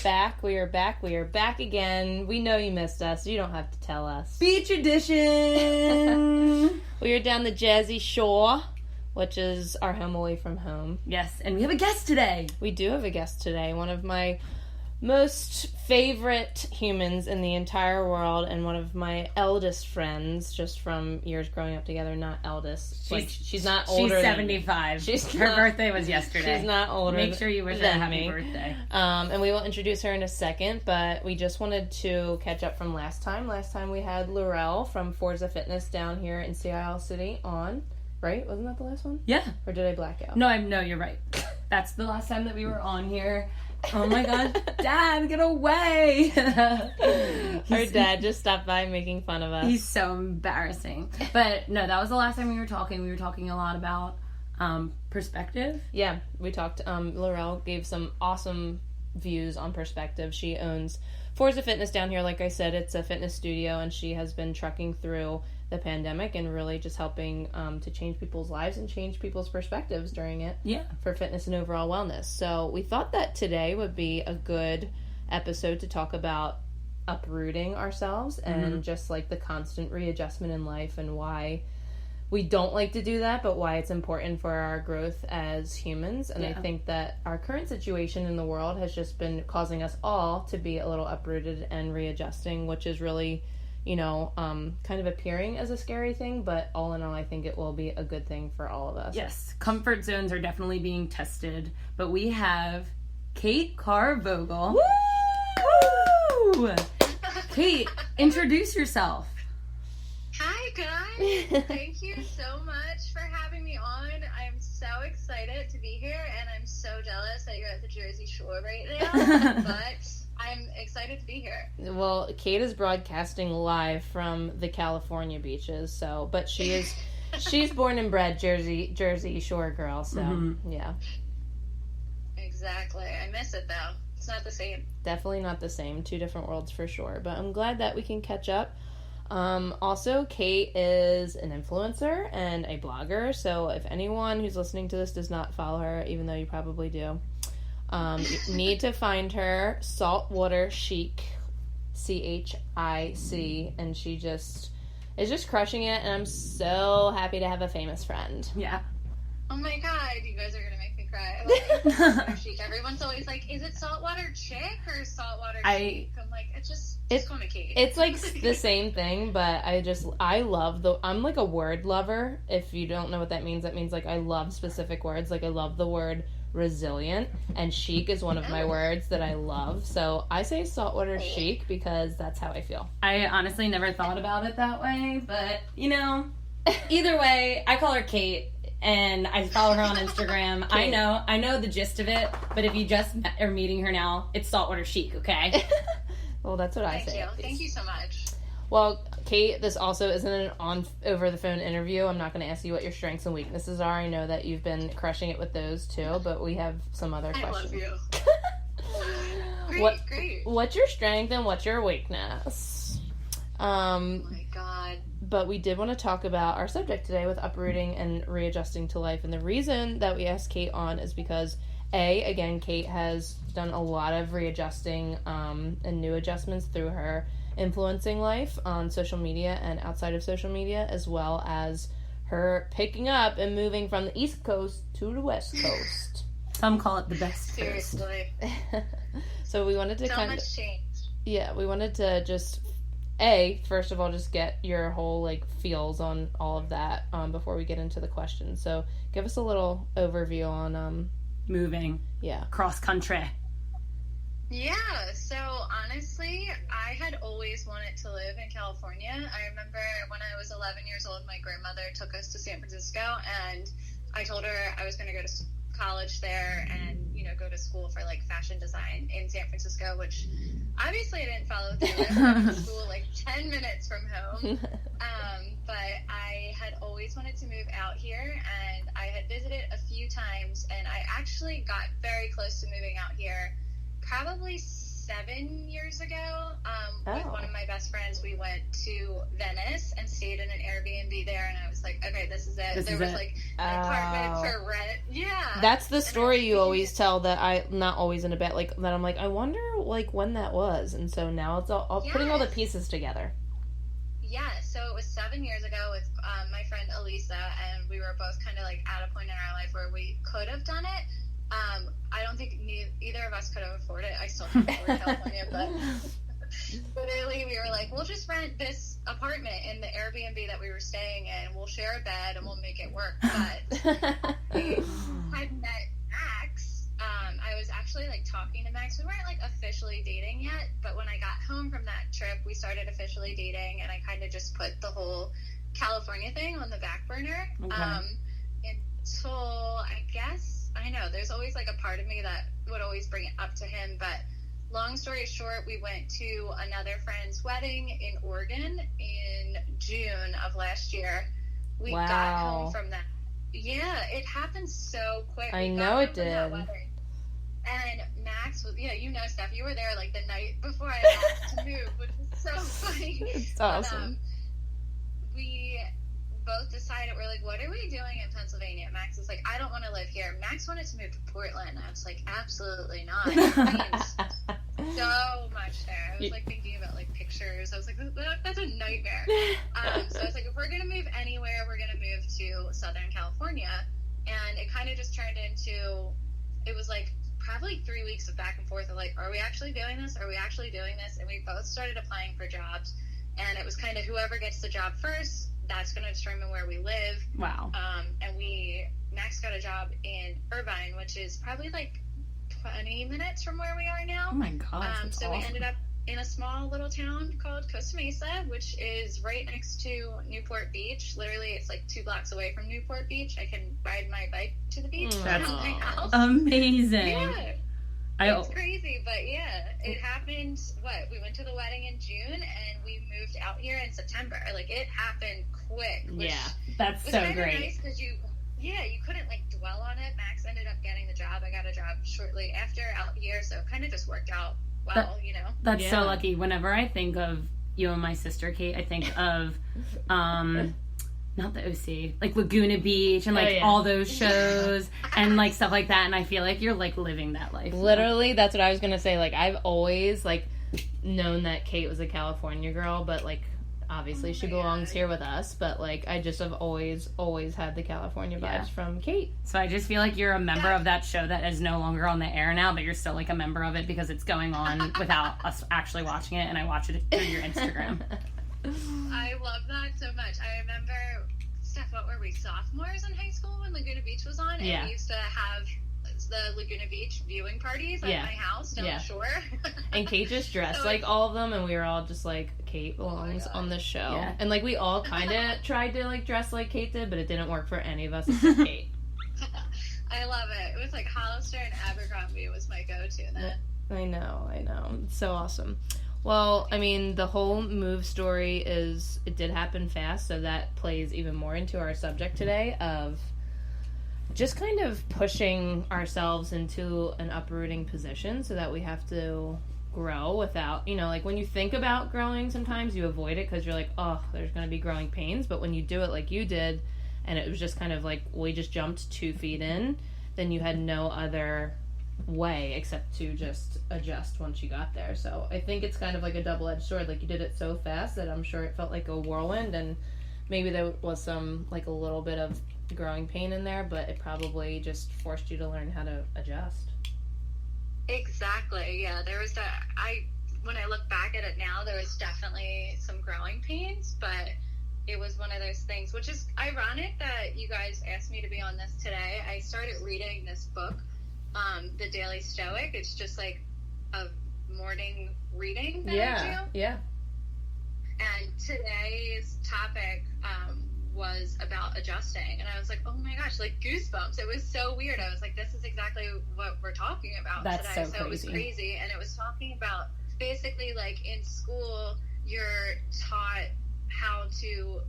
back. We are back again. We know you missed us. You don't have to tell us. Beach edition! We are down the Jersey Shore, which is our home away from home. Yes, and we have a guest today. We do have a guest today. One of my most favorite humans in the entire world, and one of my eldest friends, just from years growing up together. Not eldest. She's not older. She's 75. Her birthday was yesterday. She's not older. Make sure you wish her a happy birthday. And we will introduce her in a second, but we just wanted to catch up from last time. Last time we had Laurel from Forza Fitness down here in Sea Isle City on, right? Wasn't that the last one? Yeah. Or did I black out? No, you're right. That's the last time that we were on here. Oh my god, Dad, get away! Our dad just stopped by making fun of us. He's so embarrassing. But no, that was the last time we were talking. We were talking a lot about perspective. Yeah, we talked. Laurel gave some awesome views on perspective. She owns Forza Fitness down here. Like I said, it's a fitness studio, and she has been trucking through the pandemic and really just helping to change people's lives and change people's perspectives during it. Yeah. For fitness and overall wellness. So we thought that today would be a good episode to talk about uprooting ourselves and just like the constant readjustment in life and why we don't like to do that, but why it's important for our growth as humans. And I think that our current situation in the world has just been causing us all to be a little uprooted and readjusting, which is really, you know, kind of appearing as a scary thing, but all in all, I think it will be a good thing for all of us. Yes, comfort zones are definitely being tested, but we have Cait Carr Vogel. Woo! Cait, introduce yourself. Hi, guys. Thank you so much for having me on. I'm so excited to be here, and I'm so jealous that you're at the Jersey Shore right now, but I'm excited to be here. Well, Cait is broadcasting live from the California beaches, but she's born and bred Jersey Shore girl, so yeah. Exactly. I miss it though. It's not the same. Definitely not the same. Two different worlds for sure, but I'm glad that we can catch up. Also, Cait is an influencer and a blogger, so if anyone who's listening to this does not follow her, even though you probably do, you need to find her, Saltwater Sheek, CHIC, and she is just crushing it, and I'm so happy to have a famous friend. Yeah. Oh my god, you guys are gonna make me cry. I love Saltwater Sheek. Everyone's always like, is it Saltwater Chick or Saltwater Sheek? I'm like, just call me Cait. It's like the same thing, but I love I'm like a word lover. If you don't know what that means like I love specific words. Like I love the word resilient, and chic is one of my words that I love. So I say Saltwater Sheek because that's how I feel. I honestly never thought about it that way, but you know, either way, I call her Cait, and I follow her on Instagram. I know the gist of it, but if you just are meeting her now, it's Saltwater Sheek, okay? Well, that's what I say. Thank you so much. Well, Cait, this also isn't an over-the-phone interview. I'm not going to ask you what your strengths and weaknesses are. I know that you've been crushing it with those, too, but we have some other questions. I love you. Great. What's your strength and what's your weakness? Oh, my God. But we did want to talk about our subject today with uprooting and readjusting to life. And the reason that we asked Cait on is because, again, Cait has done a lot of readjusting and new adjustments through her influencing life on social media and outside of social media, as well as her picking up and moving from the East Coast to the West Coast. Some call it the best coast. Seriously. So we wanted to much changed. Yeah, we wanted to just first of all, just get your whole like feels on all of that before we get into the questions. So give us a little overview on moving. Yeah. Cross country. Yeah, so honestly, I had always wanted to live in California. I remember when I was 11 years old, my grandmother took us to San Francisco, and I told her I was going to go to college there and, you know, go to school for, like, fashion design in San Francisco, which obviously I didn't follow through with. I went to school, like, 10 minutes from home. But I had always wanted to move out here, and I had visited a few times, and I actually got very close to moving out here probably 7 years ago, with one of my best friends. We went to Venice and stayed in an Airbnb there, and I was like, okay, this is it. There was like an apartment for rent. Yeah. That's the story you always tell, that not always in a bed, like, that I'm like, I wonder, like, when that was. And so now it's all putting all the pieces together. Yeah, so it was 7 years ago with my friend Elisa, and we were both kind of like at a point in our life where we could have done it. I don't think either of us could have afforded it. I still can't afford California, but literally we were like, we'll just rent this apartment in the Airbnb that we were staying in. We'll share a bed and we'll make it work. But I met Max. I was actually like talking to Max. We weren't like officially dating yet, but when I got home from that trip, we started officially dating, and I kind of just put the whole California thing on the back burner. Okay. Until I guess, I know there's always like a part of me that would always bring it up to him, but long story short, we went to another friend's wedding in Oregon in June of last year. We got home from that. Yeah, it happened so quick. I know it did. And Max was, you know, Steph, you were there like the night before I left to move, which was so funny. It's awesome. But, we both decided, we're like, what are we doing in Pennsylvania? Max was like, I don't want to live here. Max wanted to move to Portland. I was like, absolutely not. It means so much there. I was like thinking about like pictures. I was like, that's a nightmare. So I was like, if we're gonna move anywhere, we're gonna move to Southern California. And it kind of just turned into, it was like probably 3 weeks of back and forth of like, are we actually doing this? Are we actually doing this? And we both started applying for jobs, and it was kind of whoever gets the job first, that's going to determine where we live. Wow. And Max got a job in Irvine, which is probably like 20 minutes from where we are now. Oh my gosh, that's so awesome. We ended up in a small little town called Costa Mesa, which is right next to Newport Beach. Literally, it's like 2 blocks away from Newport Beach. I can ride my bike to the beach from my house. Amazing. Yeah. It's crazy, but yeah, it happened. We went to the wedding in June, and we moved out here in September. Like, it happened quick. Which that's was so kind of great. nice because you couldn't like dwell on it. Max ended up getting the job. I got a job shortly after out here, so it kind of just worked out well, you know. That's so lucky. Whenever I think of you and my sister Cait, I think of not the OC, like Laguna Beach and like all those shows and like stuff like that, and I feel like you're like living that life. Literally, that's what I was gonna say. Like, I've always like known that Cait was a California girl, but like obviously she belongs here with us, but like I just have always had the California vibes from Cait. So I just feel like you're a member of that show that is no longer on the air now, but you're still like a member of it because it's going on without us actually watching it, and I watch it through your Instagram. I love that so much. I remember, Steph, what were we, sophomores in high school when Laguna Beach was on? And we used to have the Laguna Beach viewing parties at my house down the shore. And Cait just dressed like all of them, and we were all just like, Cait belongs on the show. Yeah. And like we all kind of tried to like dress like Cait did, but it didn't work for any of us except Cait. I love it. It was like Hollister and Abercrombie was my go-to then. I know. It's so awesome. Well, I mean, the whole move story it did happen fast, so that plays even more into our subject today of just kind of pushing ourselves into an uprooting position so that we have to grow without, like when you think about growing, sometimes you avoid it because you're like, oh, there's going to be growing pains. But when you do it like you did, and it was just kind of like, we just jumped 2 feet in, then you had no other way except to just adjust once you got there. So I think it's kind of like a double-edged sword. Like, you did it so fast that I'm sure it felt like a whirlwind, and maybe there was some like a little bit of growing pain in there, but it probably just forced you to learn how to adjust. Exactly. Yeah, there was when I look back at it now, there was definitely some growing pains, but it was one of those things, which is ironic that you guys asked me to be on this today. I started reading this book, The Daily Stoic. It's just like a morning reading that I do. Yeah. And today's topic was about adjusting, and I was like, oh my gosh, like goosebumps. It was so weird. I was like, this is exactly what we're talking about today. So it was crazy. And it was talking about basically like in school you're taught how to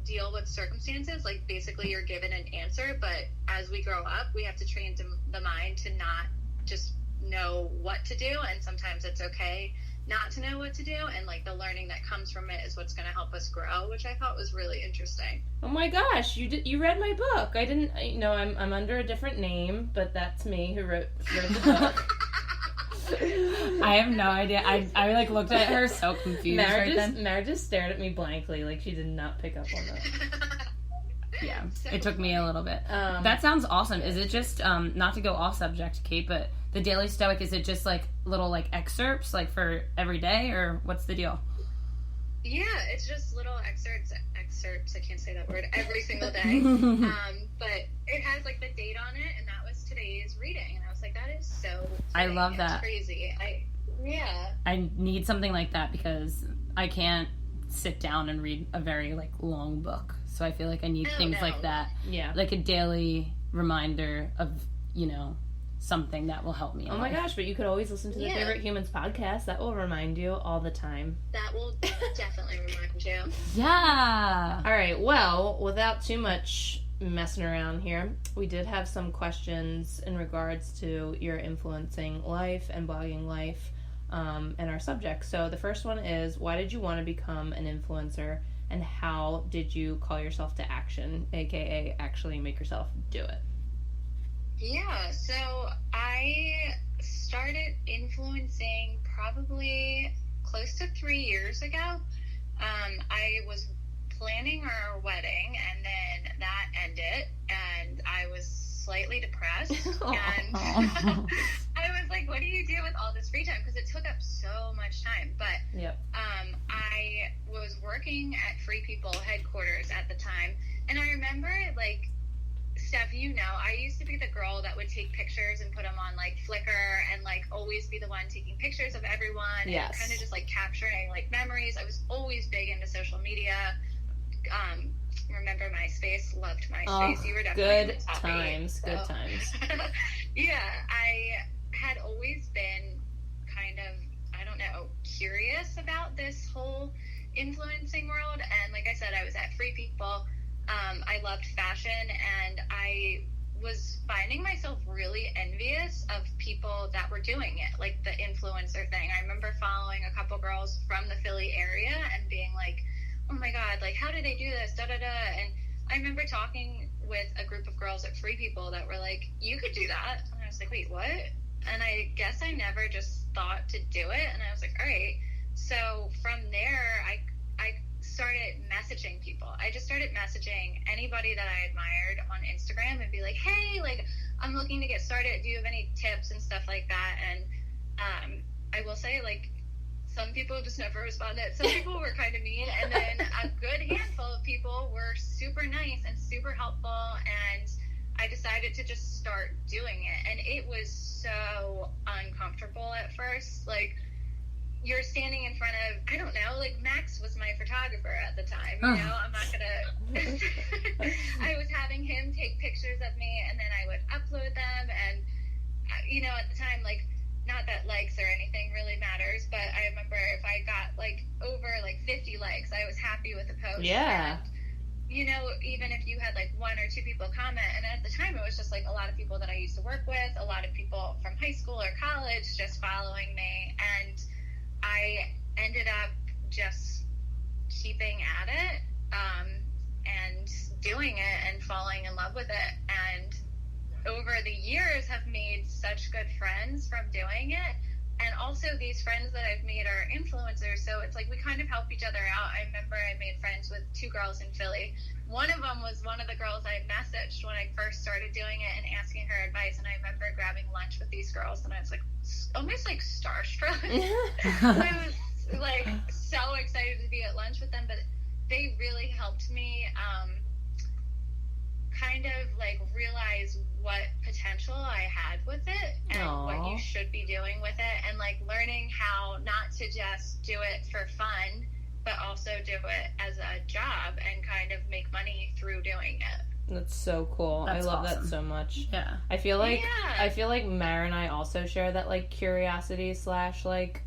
deal with circumstances. Like basically you're given an answer, but as we grow up we have to train the mind to not just know what to do, and sometimes it's okay not to know what to do, and like the learning that comes from it is what's going to help us grow, which I thought was really interesting. Oh my gosh, you read my book. I didn't, I'm under a different name, but that's me who read the book. I have no idea. I like looked at her so confused. Mara just stared at me blankly, like she did not pick up on that. Yeah, it took me a little bit. That sounds awesome. Is it just, not to go off subject, Cait, but the Daily Stoic, is it just like little like excerpts like for every day, or what's the deal? Yeah, it's just little excerpts, I can't say that word, every single day. But it has like the date on it, and that was today's reading. And I was like, that is so fitting. I love that. It's crazy. I need something like that because I can't sit down and read a very like long book. So I feel like I need things like that. Yeah. Like a daily reminder of, something that will help me. Oh my gosh, but you could always listen to the Favorite Humans podcast. That will remind you all the time. That will definitely remind you. Yeah. All right, well, without too much messing around here, we did have some questions in regards to your influencing life and blogging life and our subject. So the first one is, why did you want to become an influencer, and how did you call yourself to action, aka actually make yourself do it? Yeah, so I started influencing probably close to 3 years ago. I was planning our wedding, and then that ended, and I was slightly depressed. And I was like, what do you do with all this free time? Because it took up so much time. But I was working at Free People headquarters at the time, and I remember, like, Steph, I used to be the girl that would take pictures and put them on like Flickr, and like always be the one taking pictures of everyone, and kind of just like capturing like memories. I was always big into social media. Remember MySpace? Loved MySpace. You were definitely good times. Good times. Yeah, I had always been kind of, I don't know, curious about this whole influencing world, and like I said, I was at Free People. I loved fashion, and I was finding myself really envious of people that were doing it, like the influencer thing. I remember following a couple girls from the Philly area and being like, oh my God, like, how do they do this? Da da da. And I remember talking with a group of girls at Free People that were like, you could do that. And I was like, wait, what? And I guess I never just thought to do it. And I was like, all right. So from there, I started messaging people. I just started messaging anybody that I admired on Instagram and be like, hey, like, I'm looking to get started. Do you have any tips and stuff like that? And I will say, like, some people just never responded. Some people were kind of mean, and then a good handful of people were super nice and super helpful, and I decided to just start doing it. And it was so uncomfortable at first. Like, you're standing in front of, I don't know, like, Max was my photographer at the time, I'm not gonna, I was having him take pictures of me, and then I would upload them, and, at the time, like, not that likes or anything really matters, but I remember if I got, like, over, like, 50 likes, I was happy with the post. Yeah. And, even if you had, like, 1 or 2 people comment, and at the time it was just, like, a lot of people that I used to work with, a lot of people from high school or college just following me, and I ended up just keeping at it and doing it and falling in love with it. And over the years have made such good friends from doing it. And also these friends that I've made are influencers. So it's like we kind of help each other out. I remember I made friends with 2 girls in Philly. One of them was one of the girls I messaged when I first started doing it and asking her advice. And I remember grabbing lunch with these girls, and I was like almost like starstruck. I was like so excited to be at lunch with them, but they really helped me kind of like realize what potential I had with it and what you should be doing with it, and like learning how not to just do it for fun, but also do it as a job and kind of make money through doing it. That's so cool. That's I love awesome. that so much. Yeah. I feel like Mara and I also share that like curiosity / like